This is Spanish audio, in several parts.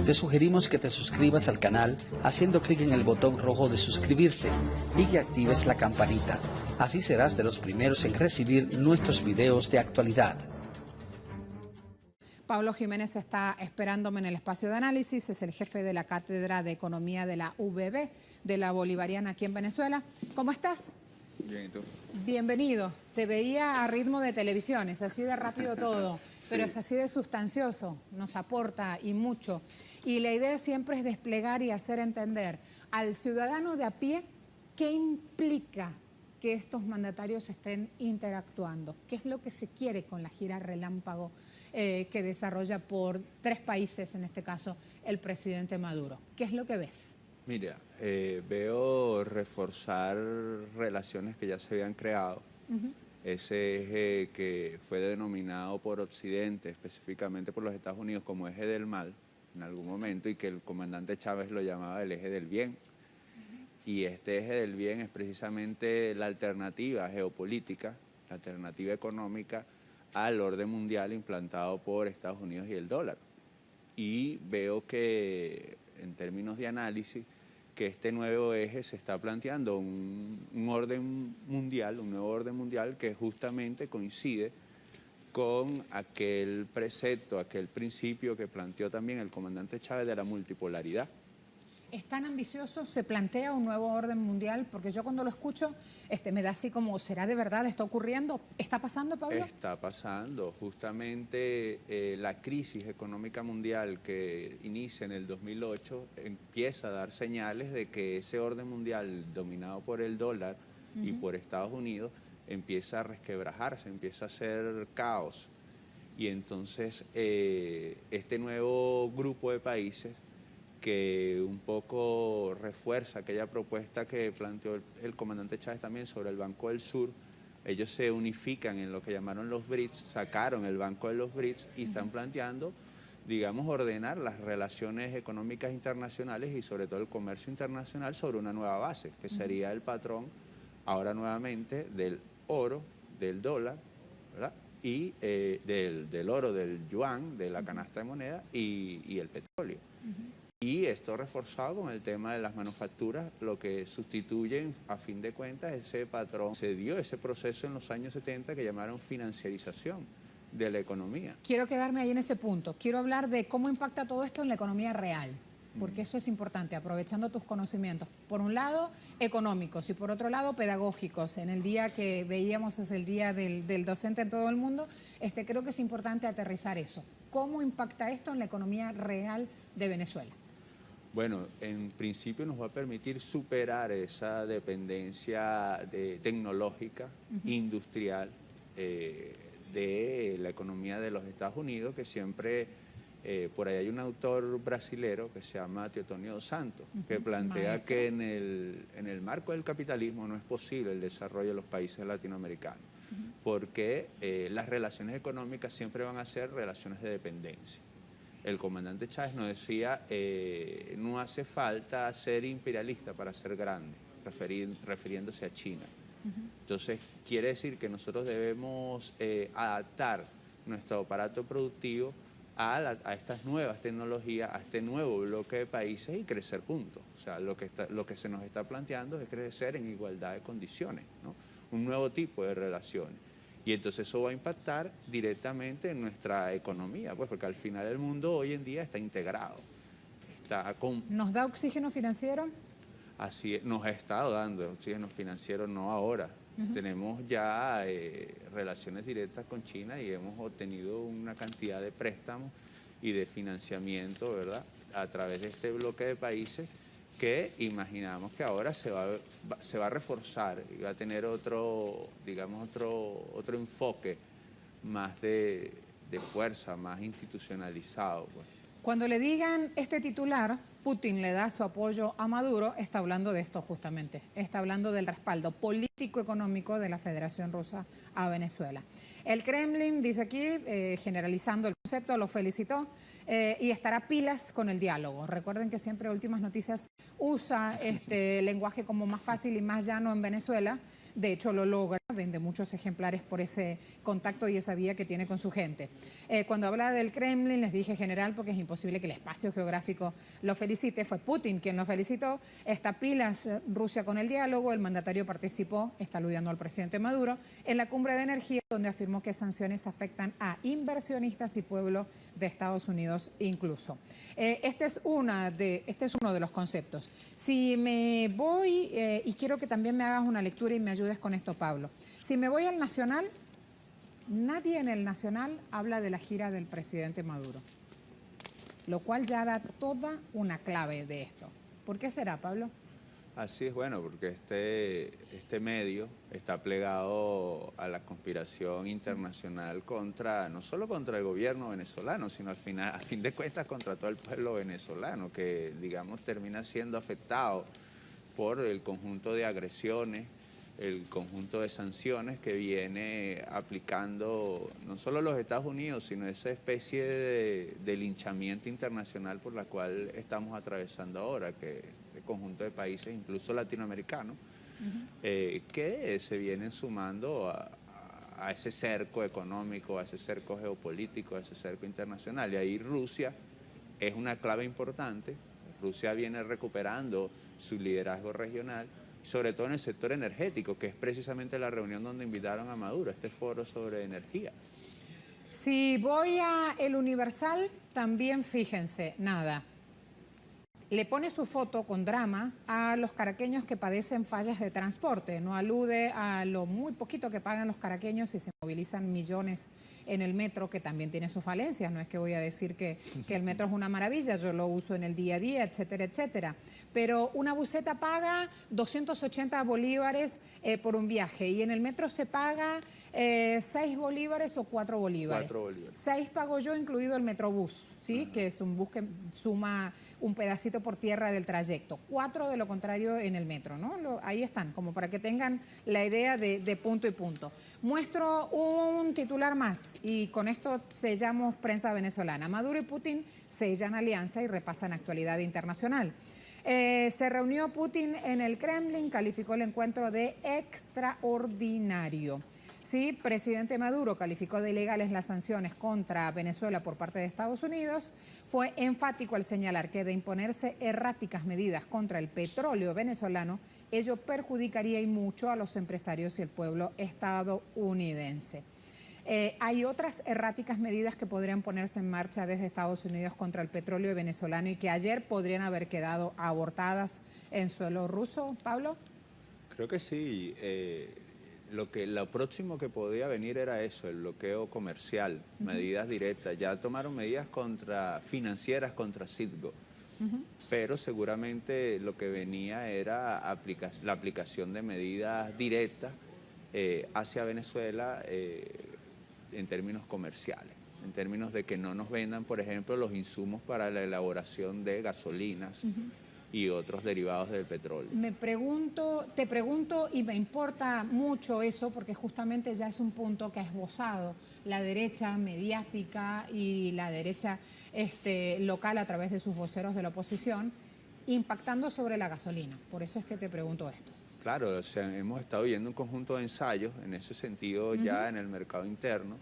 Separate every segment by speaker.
Speaker 1: te sugerimos que te suscribas al canal haciendo clic en el botón rojo de suscribirse y que actives la campanita. Así serás de los primeros en recibir nuestros videos de actualidad.
Speaker 2: Pablo Jiménez está esperándome en el espacio de análisis, es el jefe de la Cátedra de Economía de la UBB, de la Bolivariana aquí en Venezuela. ¿Cómo estás?
Speaker 3: Bien, ¿y tú?
Speaker 2: Bienvenido. Te veía a ritmo de televisión, es así de rápido todo, sí, pero es así de sustancioso, nos aporta y mucho. Y la idea siempre es desplegar y hacer entender al ciudadano de a pie qué implica que estos mandatarios estén interactuando, qué es lo que se quiere con la gira relámpago que desarrolla por 3 países, en este caso el presidente Maduro. ¿Qué es lo que ves?
Speaker 3: Mira, veo reforzar relaciones que ya se habían creado. Ese eje que fue denominado por Occidente, específicamente por los Estados Unidos, como eje del mal en algún momento, y que el comandante Chávez lo llamaba el eje del bien. Y este eje del bien es precisamente la alternativa geopolítica, la alternativa económica al orden mundial implantado por Estados Unidos y el dólar. Y veo que, en términos de análisis, que este nuevo eje se está planteando un orden mundial, un nuevo orden mundial que justamente coincide con aquel precepto, aquel principio que planteó también el comandante Chávez de la multipolaridad.
Speaker 2: ¿Es tan ambicioso? ¿Se plantea un nuevo orden mundial? Porque yo cuando lo escucho me da así como, ¿será de verdad? ¿Está ocurriendo? ¿Está pasando, Pablo?
Speaker 3: Está pasando. Justamente la crisis económica mundial que inicia en el 2008 empieza a dar señales de que ese orden mundial dominado por el dólar y por Estados Unidos empieza a resquebrajarse, empieza a ser caos. Y entonces este nuevo grupo de países que un poco refuerza aquella propuesta que planteó el comandante Chávez también sobre el Banco del Sur. Ellos se unifican en lo que llamaron los BRICS, sacaron el Banco de los BRICS y están planteando, digamos, ordenar las relaciones económicas internacionales y sobre todo el comercio internacional sobre una nueva base, que sería el patrón, ahora nuevamente, del oro, del dólar, ¿verdad? Y del oro, del yuan, de la canasta de moneda y el petróleo. Y esto reforzado con el tema de las manufacturas, lo que sustituye, a fin de cuentas, ese patrón. Se dio ese proceso en los años 70 que llamaron financiarización de la economía.
Speaker 2: Quiero quedarme ahí en ese punto. Quiero hablar de cómo impacta todo esto en la economía real, porque eso es importante, aprovechando tus conocimientos. Por un lado, económicos, y por otro lado, pedagógicos. En el día que veíamos es el día del docente en todo el mundo, creo que es importante aterrizar eso. ¿Cómo impacta esto en la economía real de Venezuela?
Speaker 3: Bueno, en principio nos va a permitir superar esa dependencia tecnológica, industrial, de la economía de los Estados Unidos, que siempre, por ahí hay un autor brasilero que se llama Teotonio dos Santos, que plantea que en el marco del capitalismo no es posible el desarrollo de los países latinoamericanos, porque las relaciones económicas siempre van a ser relaciones de dependencia. El comandante Chávez nos decía, no hace falta ser imperialista para ser grande, refiriéndose a China. Entonces, quiere decir que nosotros debemos adaptar nuestro aparato productivo a estas nuevas tecnologías, a este nuevo bloque de países y crecer juntos. O sea, lo que se nos está planteando es crecer en igualdad de condiciones, ¿no? Un nuevo tipo de relaciones. Y entonces eso va a impactar directamente en nuestra economía, pues porque al final el mundo hoy en día está integrado.
Speaker 2: ¿Nos da oxígeno financiero?
Speaker 3: Así es, nos ha estado dando oxígeno financiero, no ahora. Tenemos ya relaciones directas con China y hemos obtenido una cantidad de préstamos y de financiamiento, ¿verdad?, a través de este bloque de países que imaginamos que ahora se va a reforzar y va a tener otro, digamos, otro enfoque más de fuerza, más institucionalizado, pues.
Speaker 2: Cuando le digan este titular, Putin le da su apoyo a Maduro, está hablando de esto justamente, está hablando del respaldo político-económico de la Federación Rusa a Venezuela. El Kremlin dice aquí, generalizando el concepto, lo felicitó y estará pilas con el diálogo. Recuerden que siempre Últimas Noticias usa este lenguaje como más fácil y más llano en Venezuela. De hecho, lo logra, vende muchos ejemplares por ese contacto y esa vía que tiene con su gente. Cuando habla del Kremlin, les dije general, porque es imposible que el espacio geográfico lo felicite. Fue Putin quien lo felicitó. Está pilas Rusia con el diálogo. El mandatario participó, está aludiendo al presidente Maduro, en la cumbre de energía, donde afirmó que sanciones afectan a inversionistas y pueblo de Estados Unidos incluso. Este es uno de los conceptos. Si me voy, y quiero que también me hagas una lectura y me ayudes con esto, Pablo. Si me voy al Nacional, nadie en el Nacional habla de la gira del presidente Maduro, lo cual ya da toda una clave de esto. ¿Por qué será, Pablo?
Speaker 3: Así es, bueno, porque este medio está plegado a la conspiración internacional no solo contra el gobierno venezolano, sino a fin de cuentas contra todo el pueblo venezolano, que digamos termina siendo afectado por el conjunto de agresiones, el conjunto de sanciones que viene aplicando no solo los Estados Unidos, sino esa especie de linchamiento internacional por la cual estamos atravesando ahora, que este conjunto de países, incluso latinoamericanos, que se vienen sumando a ese cerco económico, a ese cerco geopolítico, a ese cerco internacional. Y ahí Rusia es una clave importante. Rusia viene recuperando su liderazgo regional, sobre todo en el sector energético, que es precisamente la reunión donde invitaron a Maduro, este foro sobre energía.
Speaker 2: Si voy a El Universal, también fíjense, nada. Le pone su foto con drama a los caraqueños que padecen fallas de transporte. No alude a lo muy poquito que pagan los caraqueños y se movilizan millones en el metro, que también tiene sus falencias. No es que voy a decir que el metro es una maravilla, yo lo uso en el día a día, etcétera, etcétera. Pero una buseta paga 280 bolívares por un viaje y en el metro se paga 6 bolívares o 4 bolívares.
Speaker 3: 4 bolívares.
Speaker 2: 6 pago yo, incluido el Metrobús, ¿sí? Que es un bus que suma un pedacito por tierra del trayecto. 4 de lo contrario en el metro, ¿no? Ahí están, como para que tengan la idea de punto y punto. Muestro un titular más y con esto sellamos prensa venezolana. Maduro y Putin sellan alianza y repasan actualidad internacional. Se reunió Putin en el Kremlin, calificó el encuentro de extraordinario. Sí, presidente Maduro calificó de ilegales las sanciones contra Venezuela por parte de Estados Unidos. Fue enfático al señalar que de imponerse erráticas medidas contra el petróleo venezolano, ello perjudicaría y mucho a los empresarios y el pueblo estadounidense. Hay otras erráticas medidas que podrían ponerse en marcha desde Estados Unidos contra el petróleo venezolano y que ayer podrían haber quedado abortadas en suelo ruso, Pablo.
Speaker 3: Creo que sí. Lo próximo que podía venir era eso, el bloqueo comercial, medidas directas. Ya tomaron medidas financieras contra Citgo, pero seguramente lo que venía era la aplicación de medidas directas hacia Venezuela en términos comerciales, en términos de que no nos vendan, por ejemplo, los insumos para la elaboración de gasolinas y otros derivados del petróleo.
Speaker 2: Te pregunto y me importa mucho eso porque justamente ya es un punto que ha esbozado la derecha mediática y la derecha local a través de sus voceros de la oposición, impactando sobre la gasolina. Por eso es que te pregunto esto.
Speaker 3: Claro, o sea, hemos estado viendo un conjunto de ensayos en ese sentido ya en el mercado interno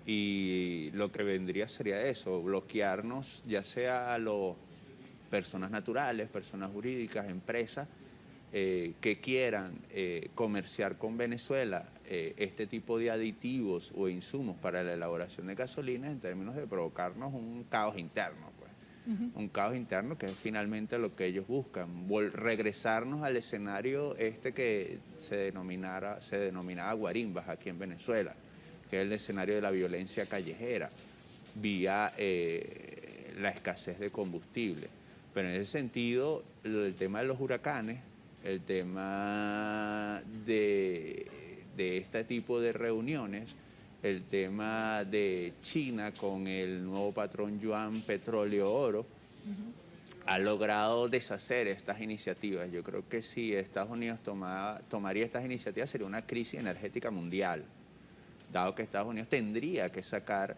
Speaker 3: y lo que vendría sería eso, bloquearnos ya sea a los personas naturales, personas jurídicas, empresas que quieran comerciar con Venezuela este tipo de aditivos o insumos para la elaboración de gasolina en términos de provocarnos un caos interno. Un caos interno que es finalmente lo que ellos buscan, regresarnos al escenario que se denominaba guarimbas aquí en Venezuela, que es el escenario de la violencia callejera, vía la escasez de combustible. Pero en ese sentido, el tema de los huracanes, el tema de este tipo de reuniones, el tema de China con el nuevo patrón yuan petróleo-oro, ha logrado deshacer estas iniciativas. Yo creo que si Estados Unidos tomaría estas iniciativas sería una crisis energética mundial, dado que Estados Unidos tendría que sacar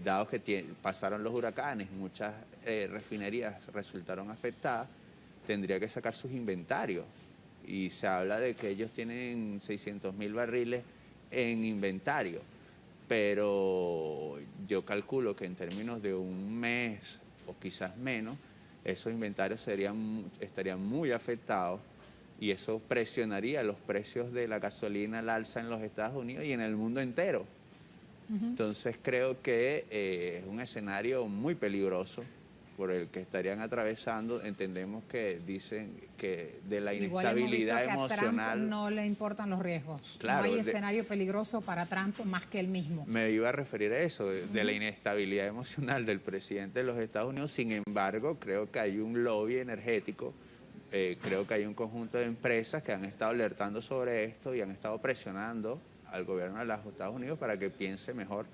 Speaker 3: dado que pasaron los huracanes, muchas refinerías resultaron afectadas, tendría que sacar sus inventarios. Y se habla de que ellos tienen 600.000 barriles en inventario, pero yo calculo que en términos de un mes o quizás menos, esos inventarios estarían muy afectados y eso presionaría los precios de la gasolina al alza en los Estados Unidos y en el mundo entero. Entonces creo que es un escenario muy peligroso por el que estarían atravesando. Entendemos que dicen que de la inestabilidad emocional.
Speaker 2: A Trump no le importan los riesgos.
Speaker 3: Claro,
Speaker 2: no hay escenario peligroso para Trump más que él mismo.
Speaker 3: Me iba a referir a eso, de la inestabilidad emocional del presidente de los Estados Unidos. Sin embargo, creo que hay un lobby energético. Creo que hay un conjunto de empresas que han estado alertando sobre esto y han estado presionando al gobierno de los Estados Unidos para que piense mejor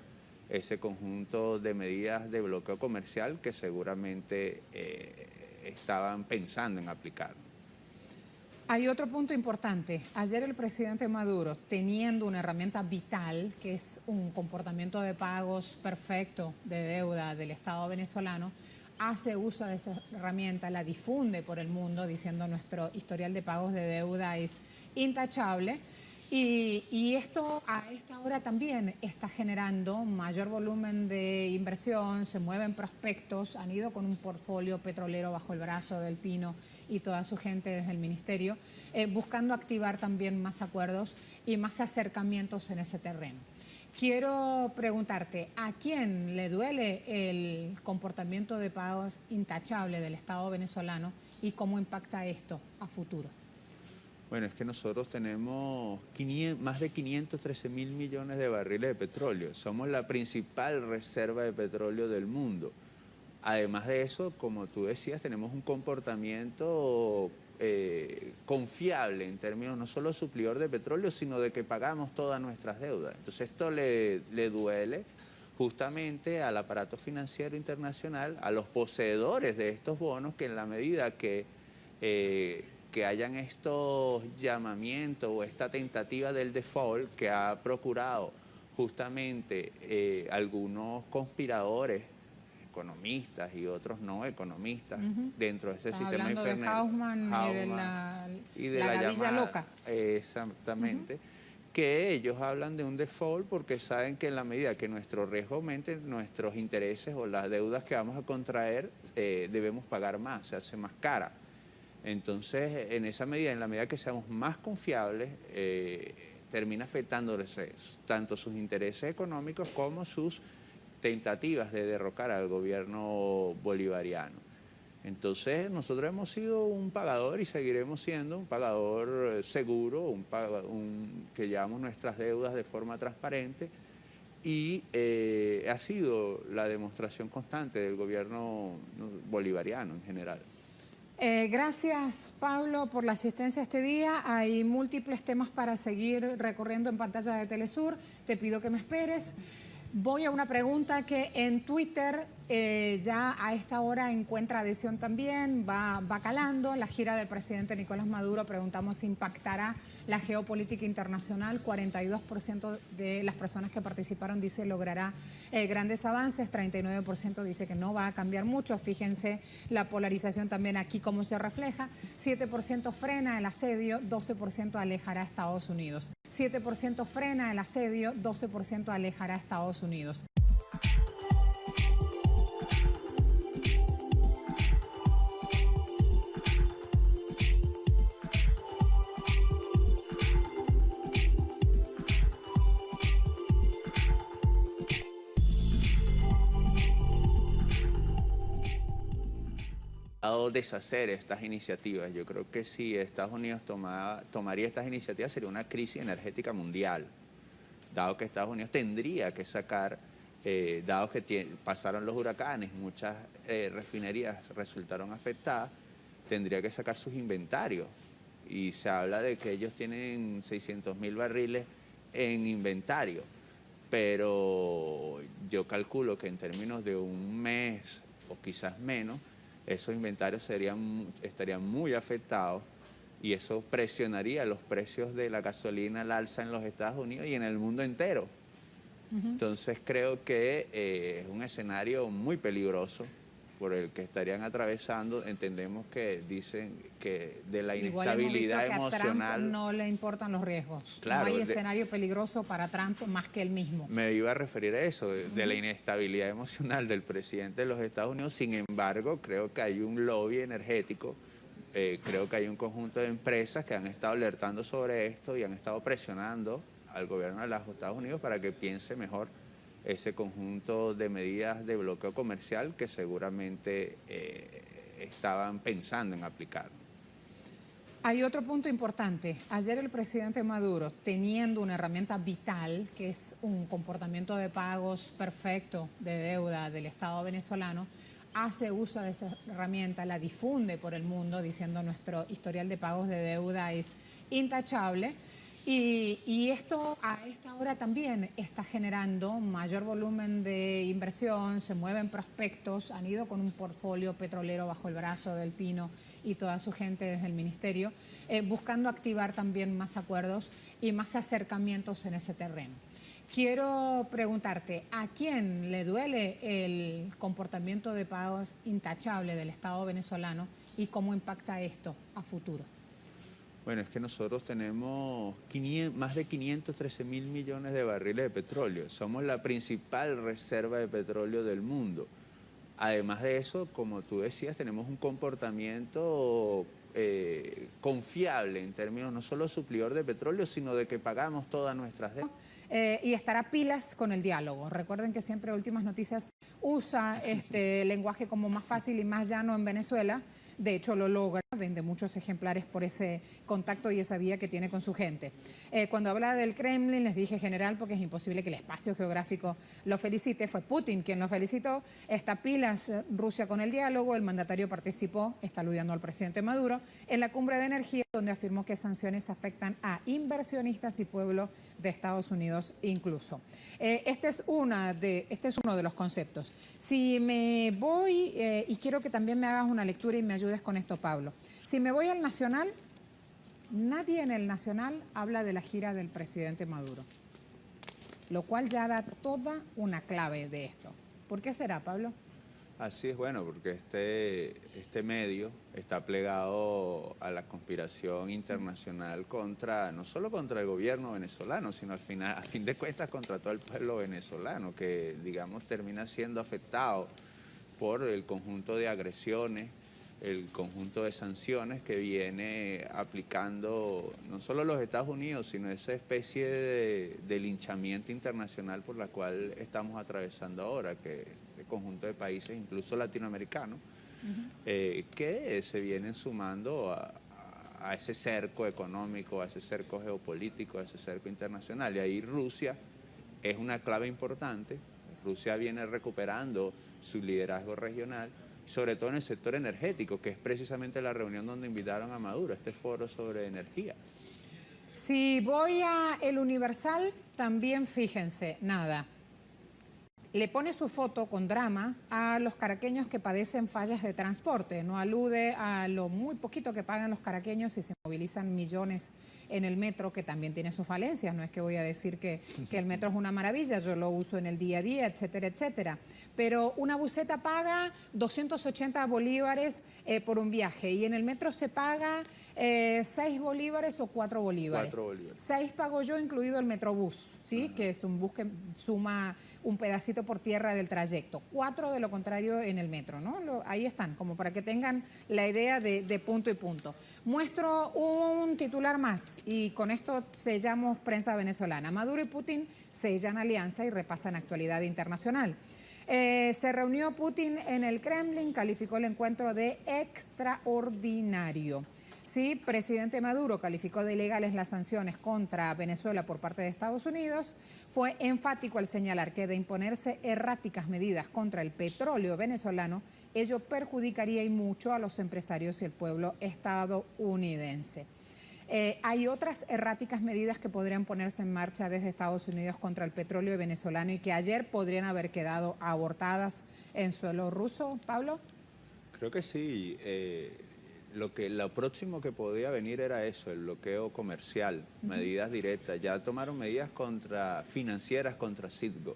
Speaker 3: ese conjunto de medidas de bloqueo comercial que seguramente estaban pensando en aplicar.
Speaker 2: Hay otro punto importante. Ayer el presidente Maduro, teniendo una herramienta vital, que es un comportamiento de pagos perfecto de deuda del Estado venezolano, hace uso de esa herramienta, la difunde por el mundo diciendo nuestro historial de pagos de deuda es intachable. Y esto a esta hora también está generando mayor volumen de inversión, se mueven prospectos, han ido con un portfolio petrolero bajo el brazo del Pino y toda su gente desde el ministerio, buscando activar también más acuerdos y más acercamientos en ese terreno. Quiero preguntarte, ¿a quién le duele el comportamiento de pagos intachable del Estado venezolano y cómo impacta esto a futuro?
Speaker 3: Bueno, es que nosotros tenemos más de 513.000 millones de barriles de petróleo. Somos la principal reserva de petróleo del mundo. Además de eso, como tú decías, tenemos un comportamiento confiable en términos no solo suplidor de petróleo, sino de que pagamos todas nuestras deudas. Entonces esto le duele justamente al aparato financiero internacional, a los poseedores de estos bonos, que en la medida que hayan estos llamamientos o esta tentativa del default que ha procurado justamente algunos conspiradores, economistas y otros no economistas, dentro de ese sistema
Speaker 2: infernal. De Hausmann y de la Villa Loca.
Speaker 3: Exactamente. Que ellos hablan de un default porque saben que en la medida que nuestro riesgo aumente, nuestros intereses o las deudas que vamos a contraer debemos pagar más, se hace más cara. Entonces, en esa medida, en la medida que seamos más confiables, termina afectándoles tanto sus intereses económicos como sus tentativas de derrocar al gobierno bolivariano. Entonces, nosotros hemos sido un pagador y seguiremos siendo un pagador seguro, que llevamos nuestras deudas de forma transparente y ha sido la demostración constante del gobierno bolivariano en general.
Speaker 2: Gracias, Pablo, por la asistencia este día. Hay múltiples temas para seguir recorriendo en pantalla de Telesur. Te pido que me esperes. Voy a una pregunta que en Twitter ya a esta hora encuentra adhesión también, va calando. La gira del presidente Nicolás Maduro, preguntamos si impactará la geopolítica internacional. 42% de las personas que participaron dice logrará grandes avances, 39% dice que no va a cambiar mucho. Fíjense la polarización también aquí cómo se refleja. 7% frena el asedio, 12% alejará a Estados Unidos. 7% frena el asedio, 12% alejará a Estados Unidos.
Speaker 3: Deshacer estas iniciativas. Yo creo que si Estados Unidos tomaría estas iniciativas sería una crisis energética mundial, dado que Estados Unidos tendría que sacar, dado que pasaron los huracanes, muchas refinerías resultaron afectadas, tendría que sacar sus inventarios. Y se habla de que ellos tienen 600.000 barriles en inventario, pero yo calculo que en términos de un mes o quizás menos, esos inventarios estarían muy afectados y eso presionaría los precios de la gasolina al alza en los Estados Unidos y en el mundo entero. Entonces creo que es un escenario muy peligroso por el que estarían atravesando. Entendemos que dicen que de la inestabilidad emocional...
Speaker 2: A Trump no le importan los riesgos.
Speaker 3: Claro,
Speaker 2: no hay escenario peligroso para Trump más que el mismo.
Speaker 3: Me iba a referir a eso, de la inestabilidad emocional del presidente de los Estados Unidos. Sin embargo, creo que hay un lobby energético, creo que hay un conjunto de empresas que han estado alertando sobre esto y han estado presionando al gobierno de los Estados Unidos para que piense mejor ese conjunto de medidas de bloqueo comercial que seguramente estaban pensando en aplicar.
Speaker 2: Hay otro punto importante. Ayer el presidente Maduro, teniendo una herramienta vital, que es un comportamiento de pagos perfecto de deuda del Estado venezolano, hace uso de esa herramienta, la difunde por el mundo, diciendo nuestro historial de pagos de deuda es intachable. Y esto a esta hora también está generando mayor volumen de inversión, se mueven prospectos, han ido con un portfolio petrolero bajo el brazo del Pino y toda su gente desde el ministerio, buscando activar también más acuerdos y más acercamientos en ese terreno. Quiero preguntarte, ¿a quién le duele el comportamiento de pagos intachable del Estado venezolano y cómo impacta esto a futuro?
Speaker 3: Bueno, es que nosotros tenemos más de 513.000 millones de barriles de petróleo. Somos la principal reserva de petróleo del mundo. Además de eso, como tú decías, tenemos un comportamiento confiable en términos no solo suplidor de petróleo, sino de que pagamos todas nuestras deudas.
Speaker 2: Y estará pilas con el diálogo. Recuerden que siempre Últimas Noticias usa este lenguaje como más fácil y más llano en Venezuela. De hecho, lo logra, vende muchos ejemplares por ese contacto y esa vía que tiene con su gente. Cuando habla del Kremlin, les dije general, porque es imposible que el espacio geográfico lo felicite. Fue Putin quien lo felicitó. Está pilas Rusia con el diálogo. El mandatario participó, está aludando al presidente Maduro, en la cumbre de energía, donde afirmó que sanciones afectan a inversionistas y pueblo de Estados Unidos incluso. Este es uno de los conceptos. Si me voy, y quiero que también me hagas una lectura y me ayudes con esto, Pablo. Si me voy al Nacional, nadie en el Nacional habla de la gira del presidente Maduro, lo cual ya da toda una clave de esto. ¿Por qué será, Pablo?
Speaker 3: Así es, bueno, porque este medio está plegado a la conspiración internacional no solo contra el gobierno venezolano, sino a fin de cuentas contra todo el pueblo venezolano, que digamos termina siendo afectado por el conjunto de agresiones, el conjunto de sanciones que viene aplicando no solo los Estados Unidos, sino esa especie de linchamiento internacional por la cual estamos atravesando ahora, que este conjunto de países, incluso latinoamericanos, que se vienen sumando a ese cerco económico, a ese cerco geopolítico, a ese cerco internacional. Y ahí Rusia es una clave importante. Rusia viene recuperando su liderazgo regional, sobre todo en el sector energético, que es precisamente la reunión donde invitaron a Maduro, este foro sobre energía.
Speaker 2: Si voy a El Universal, también fíjense, nada. Le pone su foto con drama a los caraqueños que padecen fallas de transporte. No alude a lo muy poquito que pagan los caraqueños y se movilizan millones en el metro, que también tiene sus falencias. No es que voy a decir que el metro es una maravilla, yo lo uso en el día a día, etcétera, etcétera. Pero una buseta paga 280 bolívares por un viaje y en el metro se paga 6 bolívares o 4 bolívares.
Speaker 3: 4 bolívares.
Speaker 2: 6 pago yo, incluido el Metrobús, ¿sí? Que es un bus que suma un pedacito por tierra del trayecto. 4 de lo contrario en el metro, ¿no? Ahí están, como para que tengan la idea de punto y punto. Muestro un titular más y con esto sellamos prensa venezolana. Maduro y Putin sellan alianza y repasan actualidad internacional. Se reunió Putin en el Kremlin, calificó el encuentro de extraordinario. Sí, presidente Maduro calificó de ilegales las sanciones contra Venezuela por parte de Estados Unidos. Fue enfático al señalar que de imponerse erráticas medidas contra el petróleo venezolano, ello perjudicaría y mucho a los empresarios y el pueblo estadounidense. Hay otras erráticas medidas que podrían ponerse en marcha desde Estados Unidos contra el petróleo venezolano y que ayer podrían haber quedado abortadas en suelo ruso, Pablo.
Speaker 3: Creo que sí. lo próximo que podía venir era eso, el bloqueo comercial, medidas directas. Ya tomaron medidas financieras contra Citgo,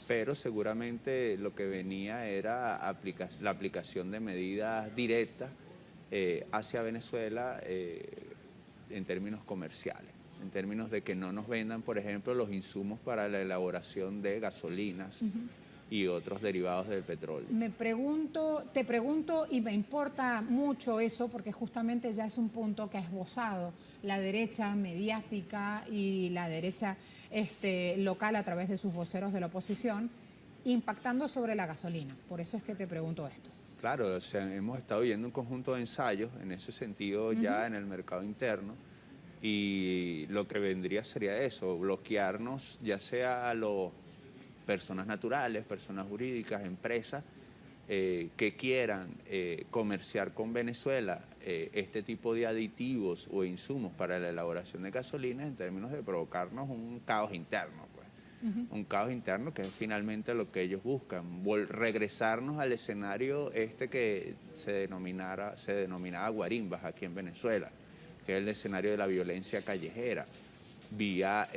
Speaker 3: pero seguramente lo que venía era la aplicación de medidas directas hacia Venezuela en términos comerciales, en términos de que no nos vendan, por ejemplo, los insumos para la elaboración de gasolinas y otros derivados del petróleo.
Speaker 2: Te pregunto, y me importa mucho eso, porque justamente ya es un punto que ha esbozado la derecha mediática y la derecha local a través de sus voceros de la oposición, impactando sobre la gasolina. Por eso es que te pregunto esto.
Speaker 3: Claro, o sea, hemos estado viendo un conjunto de ensayos en ese sentido ya en el mercado interno, y lo que vendría sería eso, bloquearnos ya sea a los personas naturales, personas jurídicas, empresas que quieran comerciar con Venezuela este tipo de aditivos o insumos para la elaboración de gasolinas, en términos de provocarnos un caos interno, pues. Un caos interno que es finalmente lo que ellos buscan, regresarnos al escenario que se denominaba guarimbas aquí en Venezuela, que es el escenario de la violencia callejera, vía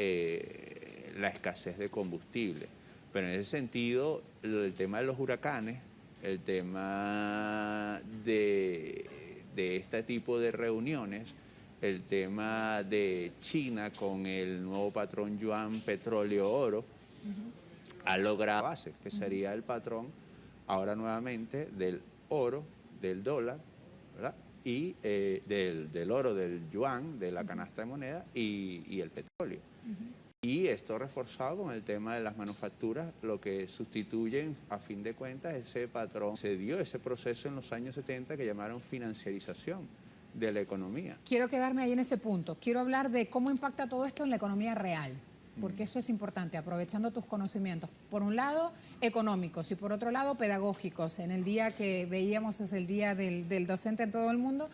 Speaker 3: la escasez de combustible. Pero en ese sentido, el tema de los huracanes, el tema de este tipo de reuniones, el tema de China con el nuevo patrón yuan petróleo-oro, ha logrado base, que sería el patrón ahora nuevamente del oro, del dólar, ¿verdad? Y del oro, del yuan, de la canasta de moneda y el petróleo. Y esto reforzado con el tema de las manufacturas, lo que sustituyen, a fin de cuentas, ese patrón. Se dio ese proceso en los años 70 que llamaron financiarización de la economía.
Speaker 2: Quiero quedarme ahí en ese punto. Quiero hablar de cómo impacta todo esto en la economía real, porque eso es importante, aprovechando tus conocimientos. Por un lado, económicos, y por otro lado, pedagógicos. En el día que veíamos es el día del docente en todo el mundo,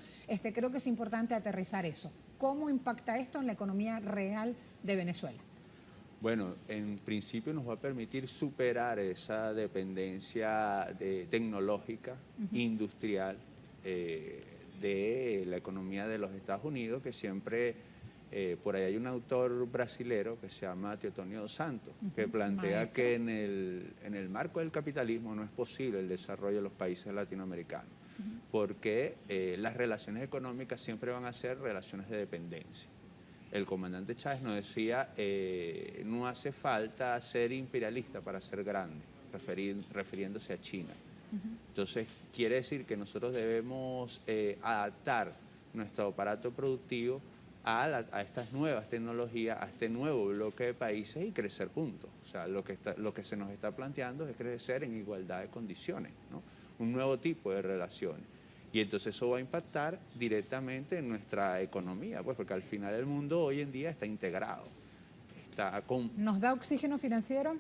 Speaker 2: creo que es importante aterrizar eso. ¿Cómo impacta esto en la economía real de Venezuela?
Speaker 3: Bueno, en principio nos va a permitir superar esa dependencia tecnológica, industrial, de la economía de los Estados Unidos, que siempre, por ahí hay un autor brasilero que se llama Teotonio dos Santos, que plantea que en el marco del capitalismo no es posible el desarrollo de los países latinoamericanos, porque las relaciones económicas siempre van a ser relaciones de dependencia. El comandante Chávez nos decía, no hace falta ser imperialista para ser grande, refiriéndose a China. Entonces, quiere decir que nosotros debemos adaptar nuestro aparato productivo a estas nuevas tecnologías, a este nuevo bloque de países y crecer juntos. O sea, lo que se nos está planteando es crecer en igualdad de condiciones, ¿no? Un nuevo tipo de relaciones. Y entonces eso va a impactar directamente en nuestra economía, pues, porque al final el mundo hoy en día está integrado.
Speaker 2: ¿Nos da oxígeno financiero?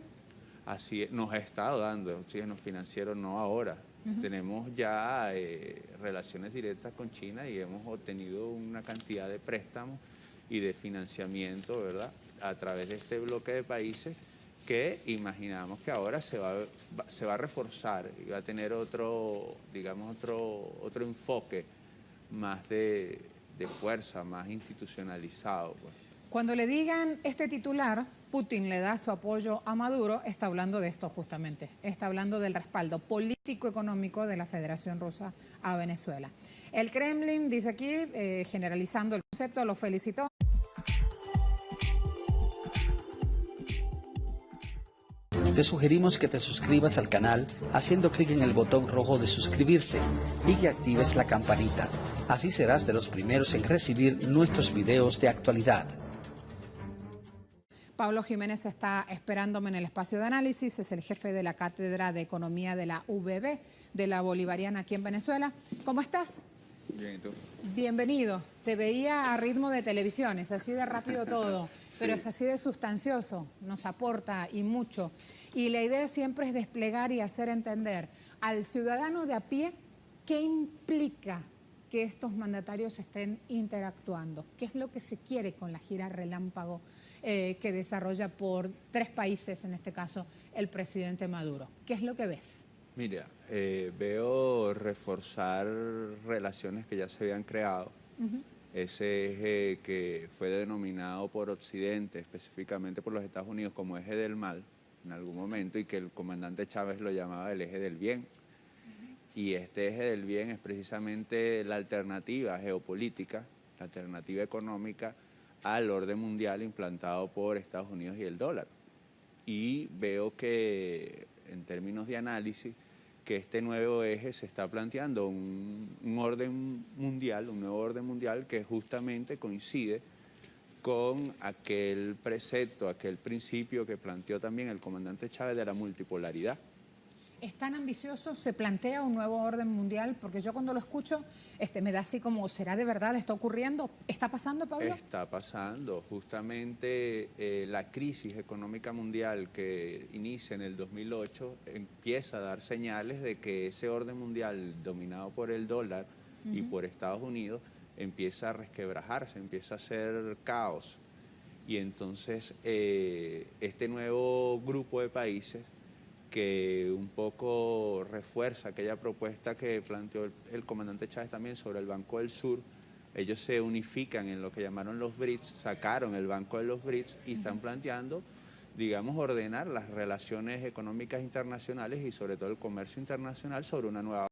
Speaker 3: Así es, nos ha estado dando oxígeno financiero, no ahora. Tenemos ya relaciones directas con China y hemos obtenido una cantidad de préstamos y de financiamiento, ¿verdad?, a través de este bloque de países, que imaginamos que ahora se va a reforzar y va a tener otro enfoque más de fuerza, más institucionalizado, pues.
Speaker 2: Cuando le digan este titular, Putin le da su apoyo a Maduro, está hablando de esto justamente, está hablando del respaldo político-económico de la Federación Rusa a Venezuela. El Kremlin, dice aquí, generalizando el concepto, lo felicitó.
Speaker 1: Te sugerimos que te suscribas al canal haciendo clic en el botón rojo de suscribirse y que actives la campanita. Así serás de los primeros en recibir nuestros videos de actualidad.
Speaker 2: Pablo Jiménez está esperándome en el espacio de análisis, es el jefe de la Cátedra de Economía de la UBB, de la Bolivariana aquí en Venezuela. ¿Cómo estás?
Speaker 3: Bien, ¿y tú?
Speaker 2: Bienvenido. Te veía a ritmo de televisión, es así de rápido todo, sí, pero es así de sustancioso, nos aporta y mucho. Y la idea siempre es desplegar y hacer entender al ciudadano de a pie qué implica que estos mandatarios estén interactuando, qué es lo que se quiere con la gira relámpago que desarrolla por 3 países, en este caso el presidente Maduro. ¿Qué es lo que ves?
Speaker 3: Mira, veo reforzar relaciones que ya se habían creado. Ese eje que fue denominado por Occidente, específicamente por los Estados Unidos, como eje del mal en algún momento, y que el comandante Chávez lo llamaba el eje del bien. Y este eje del bien es precisamente la alternativa geopolítica, la alternativa económica al orden mundial implantado por Estados Unidos y el dólar. Y veo que, en términos de análisis, que este nuevo eje se está planteando un orden mundial, un nuevo orden mundial que justamente coincide con aquel precepto, aquel principio que planteó también el comandante Chávez de la multipolaridad.
Speaker 2: ¿Es tan ambicioso? ¿Se plantea un nuevo orden mundial? Porque yo cuando lo escucho me da así como, ¿será de verdad? ¿Está ocurriendo? ¿Está pasando, Pablo?
Speaker 3: Está pasando. Justamente la crisis económica mundial que inicia en el 2008 empieza a dar señales de que ese orden mundial dominado por el dólar y por Estados Unidos empieza a resquebrajarse, empieza a ser caos. Y entonces este nuevo grupo de países que un poco refuerza aquella propuesta que planteó el comandante Chávez también sobre el Banco del Sur. Ellos se unifican en lo que llamaron los BRICS, sacaron el Banco de los BRICS y están planteando, digamos, ordenar las relaciones económicas internacionales y sobre todo el comercio internacional sobre una nueva